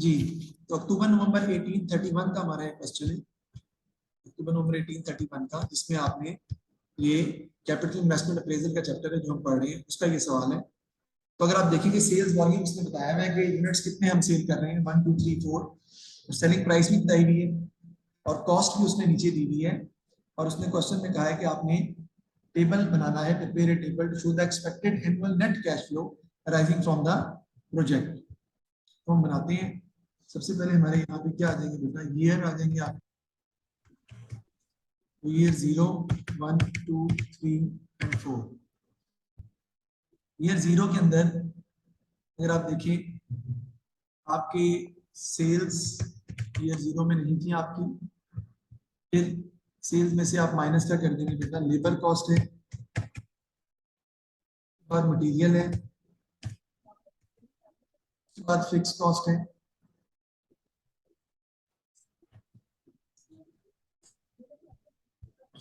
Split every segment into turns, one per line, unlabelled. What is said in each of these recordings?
जी। तो अक्टूबर नवंबर 1831 का हमारा क्वेश्चन है, अक्टूबर नवंबर 1831 का, जिसमें आपने ये कैपिटल इन्वेस्टमेंट अप्रेजल का चैप्टर है जो हम पढ़ रहे हैं, उसका ये सवाल है। तो अगर आप देखेंगे सेल्स वॉल्यूम उसने बताया हुआ है कि यूनिट्स कितने हम सेल कर रहे हैं, 1 2 3 4, और सेलिंग प्राइस भी बताई हुई है और कॉस्ट भी उसने नीचे दी हुई है। और उसने क्वेश्चन में कहा है कि आपने टेबल बनाना है, prepare a table to show the expected annual net cash flow arising from the project. तो हम बनाते हैं। सबसे पहले हमारे यहाँ पे क्या आ जाएंगे बेटा, ईयर आ जाएंगे आप, ईयर 0 1 2 3 एंड 4। ईयर 0 के अंदर अगर आप देखें आपके सेल्स ईयर 0 में नहीं थी आपकी, फिर सेल्स में से आप माइनस क्या कर देंगे बेटा, लेबर कॉस्ट है और मटेरियल है, उसके बाद फिक्स कॉस्ट है,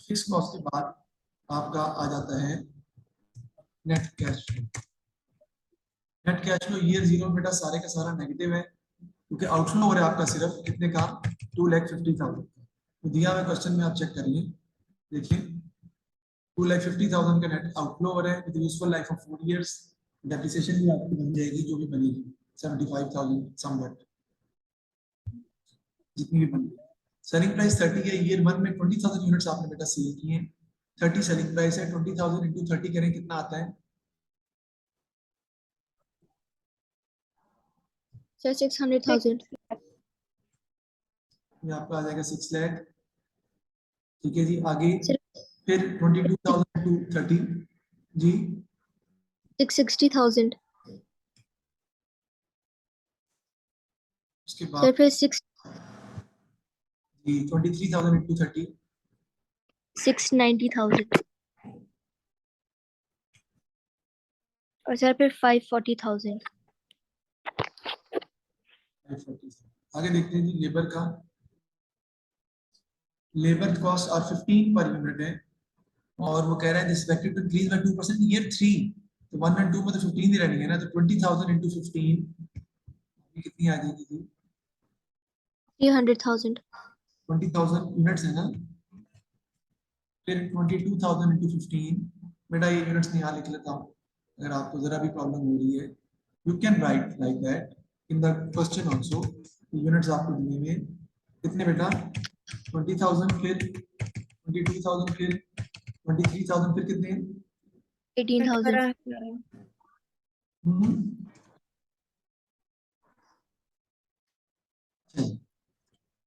फिक्स कॉस्ट के बाद आपका आ जाता है net cash flow. Net cash flow year 0 में बेटा सारे का सारा नेगेटिव है, क्योंकि आउटफ्लो हो रहा है आपका सिर्फ कितने का, 2,50,000 का। तो दिया हुआ क्वेश्चन में आप चेक करिए, देखिए 2,50,000 का नेट आउटफ्लो हो रहा है with useful life of 4 years. Depreciation भी आपकी बन जाएगी जो भी बनेगी 75,000 समवट, जितनी भी बनेगी। सेलिंग प्राइस 30 है, ईयर 1 में 20,000 यूनिट्स आपने बेटा सेल किए हैं, 30 सेलिंग प्राइस है, 20,000 इंटू 30 करें कितना आता है
सर 600,000।
ये आपका आ जाएगा 6 लाख। ठीक है जी, आगे
सर
फिर 22,000 टू 30 जी,
660,000।
उसके
सर
बाद
फिर
जी 23,000 इंटू 30
690,000। और सर फिर 540,000।
आगे देखते हैं जी लेबर का। लेबर कॉस्ट और 15 पर यूनिट है और वो कह रहा है expected to increase by 2% year 3। तो 1 और 2 में तो 15 ही रहनी है ना, तो 20,000 इंटू 15 कितनी आ जाएगी जी,
300,000।
20,000 यूनिट्स है ना, फिर 22,000 इंटू 15। बेटा ये यूनिट्स नहीं यहाँ लिख लेता हूँ, अगर आपको जरा भी प्रॉब्लम हो रही है you can write like that in the question also. Units आपको दिए हुए कितने बेटा, 20,000 फिर 22,000 फिर 23,000 फिर कितने,
18,000।
हम्म,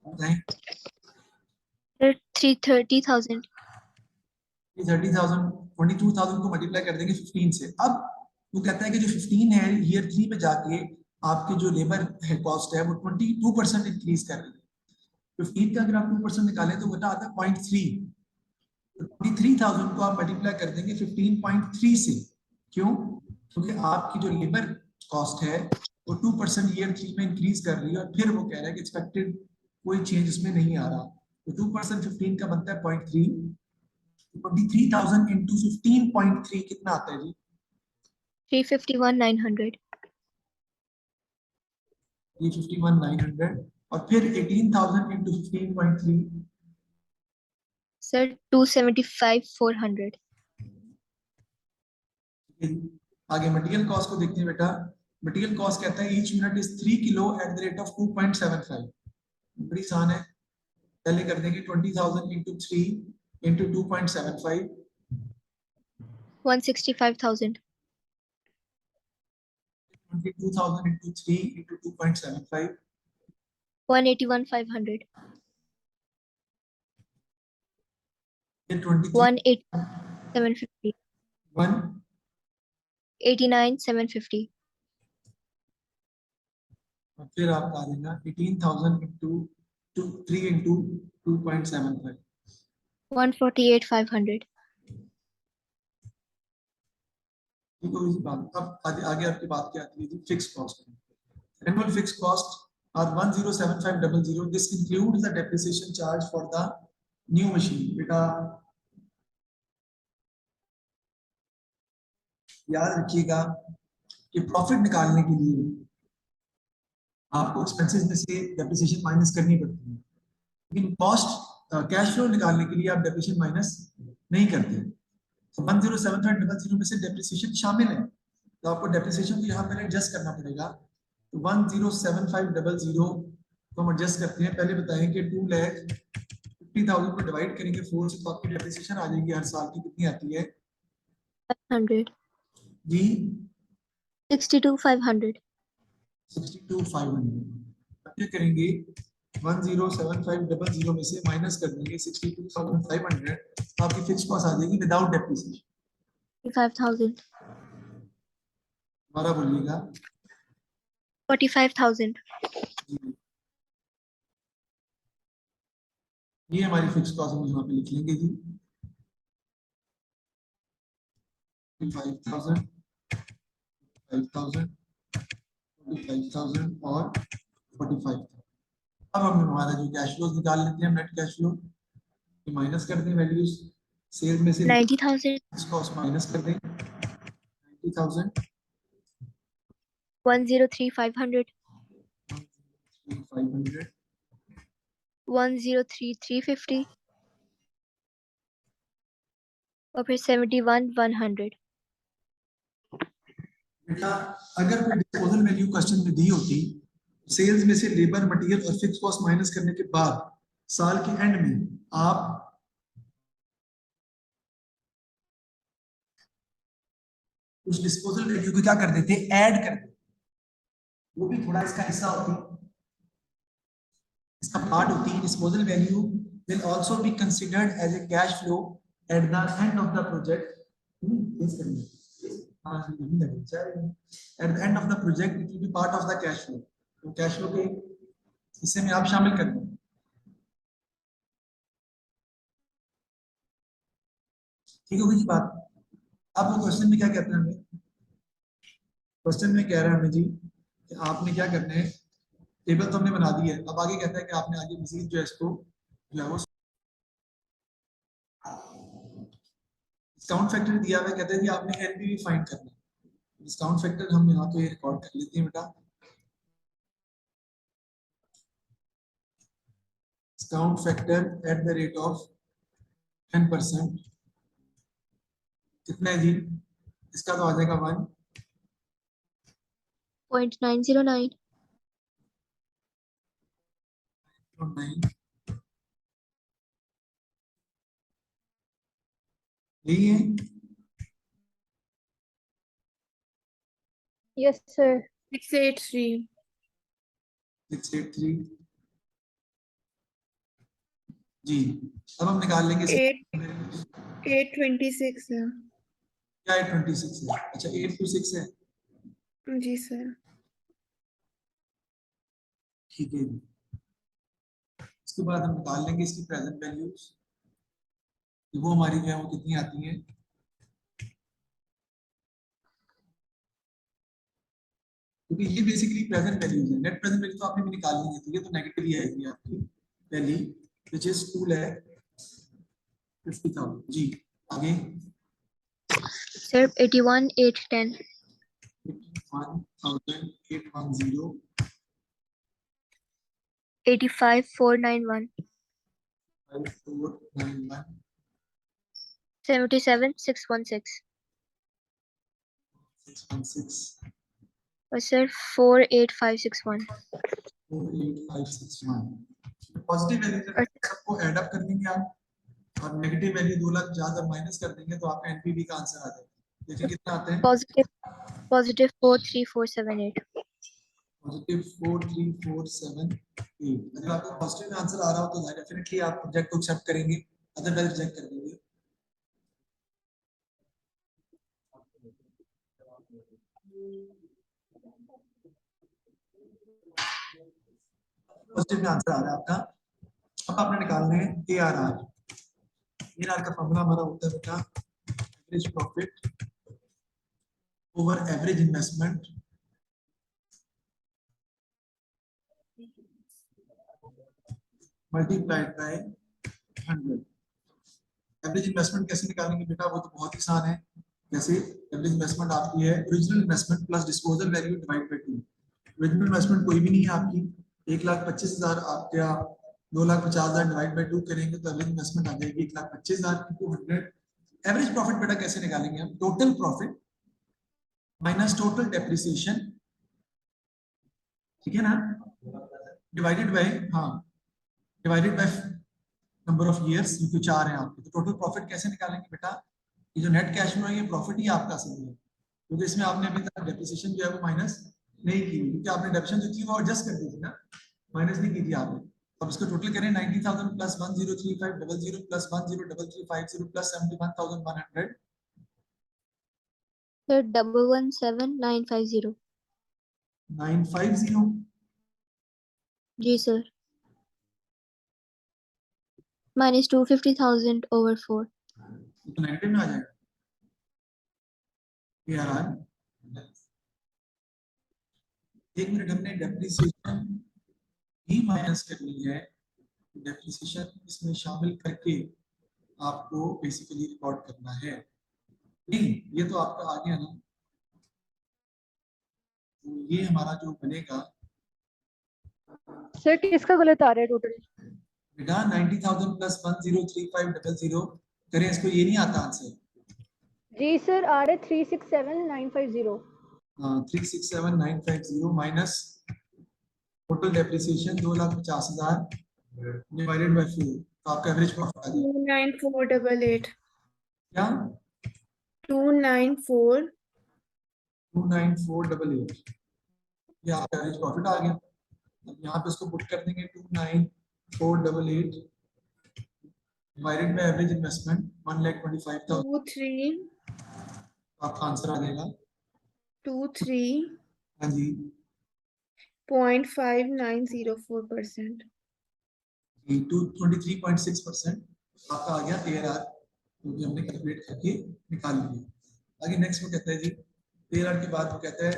बताएं।
सर 330,000।
30,000 22,000 को मल्टीप्लाई कर देंगे 15 से। अब वो कहता है कि जो 15 है ईयर 3 में जाके आपके जो लेबर है कॉस्ट है वो 22% इंक्रीज कर रही है। 15 का अगर आप 2% निकालें तो बेटा आता है 0.3। तो 23,000 को आप मल्टीप्लाई कर देंगे 15.3 से। क्यों? क्योंकि आपकी जो लेबर कॉस्ट है वो 2% ईयर 3 में इंक्रीज कर रही है, और फिर वो कह रहा है कि एक्सपेक्टेड कोई चेंज इसमें नहीं आ रहा। तो 2% 15 का बनता है 0.3। 23,000 इंटू 15.3 कितना आता है जी,
351,900।
ये 51,900। और फिर 18,000 इंटू 15.3
सर 275,400।
आगे मटेरियल कॉस्ट को देखते हैं बेटा। मटेरियल कॉस्ट कहता है each unit is 3 kilo at the rate of 2.75। बड़ी आसान है, पहले कर देंगे 20,000 इंटू 3 इंटू 2.75,
165,000।
22,000 into 3 into 2.75,
181,500।
फिर 23
18750।
1,
89,750।
और फिर आपका आ जाएगा 18,000 इंटू 3 इंटू 2.75।
148,500।
ठीक है, इसी बात अब आगे आपकी बात क्या आती है जी, fix cost. Annual fix cost are 107500। This includes the depreciation charge for the new machine. बेटा याद रखिएगा कि प्रॉफिट निकालने के लिए आपको एक्सपेंसेस में से डेप्रिसिएशन माइनस करनी पड़ती है, लेकिन कॉस्ट कैश फ्लो निकालने के लिए आप डेप्रिसिएशन माइनस नहीं करते। तो 107500 में से डेप्रिसिएशन शामिल है, तो आपको डेप्रिसिएशन को यहाँ पहले एडजस्ट करना पड़ेगा। तो 107500 को हम एडजस्ट करते हैं। पहले बताएं कि 2,50,000 को डिवाइड करेंगे 4 से, तो आपकी डेप्रिसिएशन आ जाएगी हर साल की, कितनी आती है
500.
जी
62,500.
62,500। अब क्या करेंगे 107500 में से माइनस कर देंगे 62,500, तो आपकी फिक्स कॉस्ट आ जाएगी विदाउट डेप्रिसिएशन
5,000.
दोबारा बोलिएगा
45,000.
जी। ये हमारी फिक्स कॉस्ट हम यहाँ पे लिख लेंगे जी 5,000 5,000 45,000 और 45,000। अब हम हमारा जो कैश फ्लो निकाल लेते हैं, नेट कैश फ्लो माइनस कर दें वैल्यूज, सेल में से
90,000.
कॉस्ट माइनस कर दें 90,000
103,500.
500
103,350. और फिर 71,100.
बेटा अगर कोई डिस्पोजल वैल्यू क्वेश्चन में दी होती, सेल्स में से लेबर मटेरियल और फिक्स कॉस्ट माइनस करने के बाद साल के एंड में आप उस डिस्पोजल वैल्यू को क्या कर देते, ऐड कर देते, वो भी थोड़ा इसका हिस्सा होती, इसका पार्ट होती। Disposal value will also be considered as a cash flow at the end of the project. At the end of the project it will be part of the cash flow, तो cash flow के हिस्से में आप शामिल कर दें। ठीक होगी जी बात। अब वो क्वेश्चन में क्या कहते हैं हमें, क्वेश्चन में कह रहा है हमें जी कि आपने क्या करना है, टेबल तो हमने बना दी है, अब आगे कहता है कि आपने आगे मजीद जो है इसको जो है वो डिस्काउंट फैक्टर दिया हुआ है, कहते हैं कि आपने एनपीवी फाइंड करना है। डिस्काउंट फैक्टर हम यहाँ पे रिकॉर्ड कर लेते हैं बेटा। Discount factor at the rate of 10% कितना है जी, इसका तो आ जाएगा
0.909.
1.9। यही है
Yes, sir.
683.
683 जी। अब हम निकाल लेंगे
826 है।
क्या 826 है, अच्छा 826 है,
जी सर।
ठीक है। इसके बाद हम निकाल लेंगे इसकी प्रेजेंट वैल्यूज, वो हमारी जो है वो कितनी आती है, क्योंकि ये बेसिकली प्रेजेंट वैल्यूज है। नेट प्रेजेंट वैल्यू तो आपने भी निकालनी है, तो ये तो नेगेटिव ही आएगी आपकी पहली, व्हिच इज 2,50,000 जी। आगे
Sir, 81,810.
1,810
85,491.
5491
77,616.
616
और sir, 4,8561.
4,8561। पॉजिटिव वैल्यू सबको ऐड अप कर देंगे आप, और नेगेटिव वैल्यू 2 लाख ज्यादा माइनस कर देंगे तो आपका एनपीवी का आंसर आ जाएगा। देखिए कितना आता है,
Positive 43478.
पॉजिटिव 43478। अगर आपको पॉजिटिव में आंसर आ रहा हो तो डेफिनेटली आप प्रोजेक्ट को एक्सेप्ट करेंगे, अदरवाइज रिजेक्ट कर देंगे। पॉजिटिव में आंसर आ रहा है आपका। अब आपने निकालना है एआरआर। एआरआर का फॉर्मूला हमारा होता है बेटा average profit over average investment multiplied by 100। Average investment कैसे निकालेंगे बेटा, वो तो बहुत आसान है। जैसे एवरेज इन्वेस्टमेंट आपकी है original investment plus disposal value divide by 2। Original investment कोई भी नहीं है आपकी, 1,25,000 आप क्या 2,50,000 डिवाइड बाई 2 करेंगे तो एवरेज इन्वेस्टमेंट आ जाएगी 1,25,000 इंटू 100। एवरेज प्रॉफिट बेटा कैसे निकालेंगे हम? Total profit minus total depreciation, ठीक है ना, डिवाइडेड बाय, हाँ, divided by number of years, क्योंकि 4 हैं आपके, तो टोटल प्रॉफिट कैसे निकालेंगे बेटा? ये जो नेट कैश फ्लो है ये प्रॉफिट ही आपका सही है, क्योंकि इसमें आपने अभी तक डेप्रिसिएशन जो है वो माइनस नहीं की, क्योंकि आपने डेप्रिसिएशन जो थी वो एडजस्ट कर दी थी ना, माइनस नहीं की थी आपने। अब इसको टोटल करें 90,000 प्लस 103500 प्लस 103350 प्लस 71,100,
Sir, 117950.
950,
जी सर. Minus 250,000 over 4.
तो नेगेटिव में आ जाएगा ये यार। एक मिनट, हमने डेप्रिसिएशन ही माइनस करनी है, डेप्रिसिएशन इसमें शामिल करके आपको बेसिकली रिकॉर्ड करना है। नहीं, ये तो आपका आ गया ना, तो ये हमारा जो बनेगा
सर किसका गलत आ रहा है टोटल?
बेटा 90,000 प्लस 103500 करें इसको, ये नहीं आता आंसर।
जी सर आ रहे 367950.
367950 minus total depreciation 2,50,000 divided by 4, तो आपका एवरेज प्रॉफिट आ जाएगा
29488.
क्या?
294.
29488, ये आपका एवरेज प्रॉफिट आ गया। अब यहाँ पे इसको पुट कर देंगे 29488 डिवाइडेड बाय एवरेज इन्वेस्टमेंट 1,25,000,
23.
आपका आंसर आ जाएगा
23.
हाँ जी
0.5904%.
23.6% आपका आ गया ARR, जो कि हमने कैलकुलेट करके निकाल लिया। आगे नेक्स्ट वो कहता है जी, ARR के बाद वो कहता है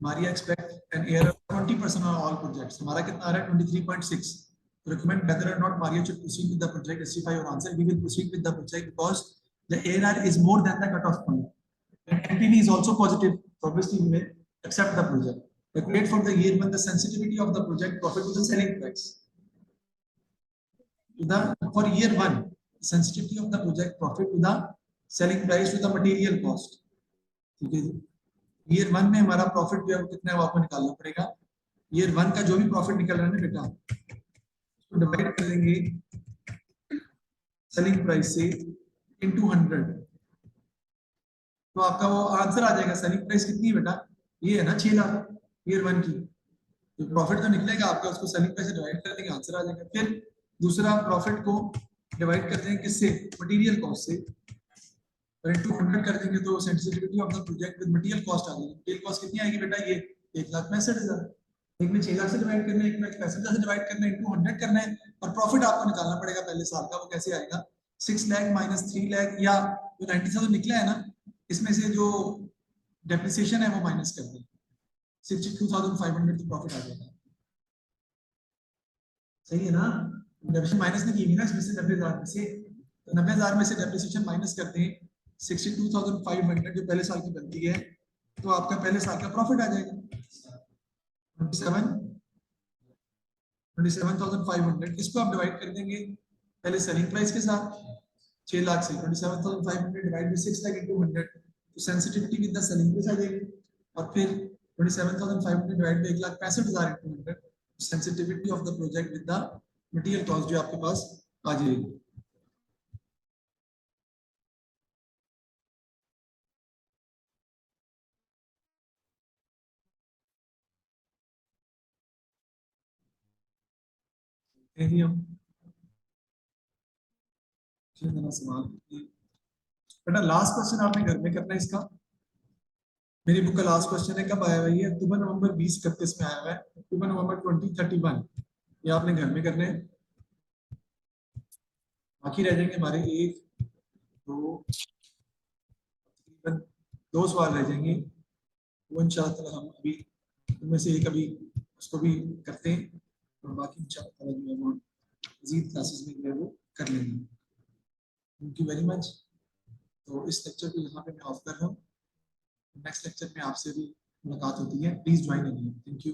Maria expect an ARR 20% on all projects. हमारा कितना आ रहा है 23.6। recommend whether or not Maria should proceed with the project. Justify your answer. We will proceed with the project because the ARR is more than the cutoff point and NPV is also positive, so obviously we may accept the project. Calculate for the year when the sensitivity of the project profit to the selling price. To the for year 1 sensitivity of the project profit to the selling price to the material cost, ठीक है जी। Year 1 में हमारा profit जो है वो कितना है वो आपको निकालना पड़ेगा। ईयर 1 का जो भी प्रॉफिट निकल रहा है ना बेटा, उसको डिवाइड कर देंगे सेलिंग प्राइस से इनटू 100, तो आपका वो आंसर आ जाएगा। सेलिंग प्राइस कितनी है बेटा? ये है ना 6 लाख ईयर 1 की, तो प्रॉफिट तो निकलेगा आपका, उसको सेलिंग प्राइस से डिवाइड कर देंगे, आंसर आ जाएगा। फिर दूसरा प्रॉफिट को डिवाइड कर देंगे किससे? मटेरियल कॉस्ट से, और इनटू 100 कर देंगे तो sensitivity of the project with material cost आ जाएगी। मटेरियल कॉस्ट कितनी आएगी बेटा? ये 1,65,000। एक में 6 लाख से डिवाइड करना है, एक में 65,000 से डिवाइड करना है, इनटू 100 करना है, और प्रॉफिट आपको निकालना पड़ेगा पहले साल का। वो कैसे आएगा? 6 लाख माइनस 3 लाख, या जो 90,000 निकला है ना, इसमें से जो डेप्रिसिएशन है वो माइनस कर दें, 62,500 तो प्रॉफिट आ जाएगा। सही है ना? डेप्रिसिएशन माइनस नहीं की ना इसमें से 90,000 में से, तो 90,000 में से डेप्रिसिएशन माइनस करते हैं 62,500 जो पहले साल की बनती है, तो आपका पहले साल का प्रॉफिट आ जाएगा 27,500। इसको आप डिवाइड कर देंगे पहले सेलिंग प्राइस के साथ 6 लाख से, 27,500 डिवाइड बाय 6 लाख इनटू 100, तो sensitivity with the selling price आ जाएगी, और फिर 27,500 divide by 1,65,000 into 100, sensitivity of the project with the material cost जो आपके पास आ जाएगी। सवाल बेटा, लास्ट क्वेश्चन आपने घर में करना है इसका। मेरी बुक का लास्ट क्वेश्चन है, कब आया हुआ ये? अक्टूबर नवंबर 2031 में आया हुआ है, अक्टूबर नवंबर 2031, ये आपने घर में करने हैं। बाकी रह जाएंगे हमारे 1 2 2 सवाल रह जाएंगे, वो इंशाल्लाह हम अभी उनमें से एक अभी उसको भी करते हैं, और बाकी इंशाल्लाह जो है वो मज़ीद क्लासेस में जो है वो कर लेंगे। Thank you very much. तो इस लेक्चर को यहाँ पे मैं ऑफ कर रहा हूँ, नेक्स्ट लेक्चर में आपसे भी मुलाकात होती है, please join again. Thank you.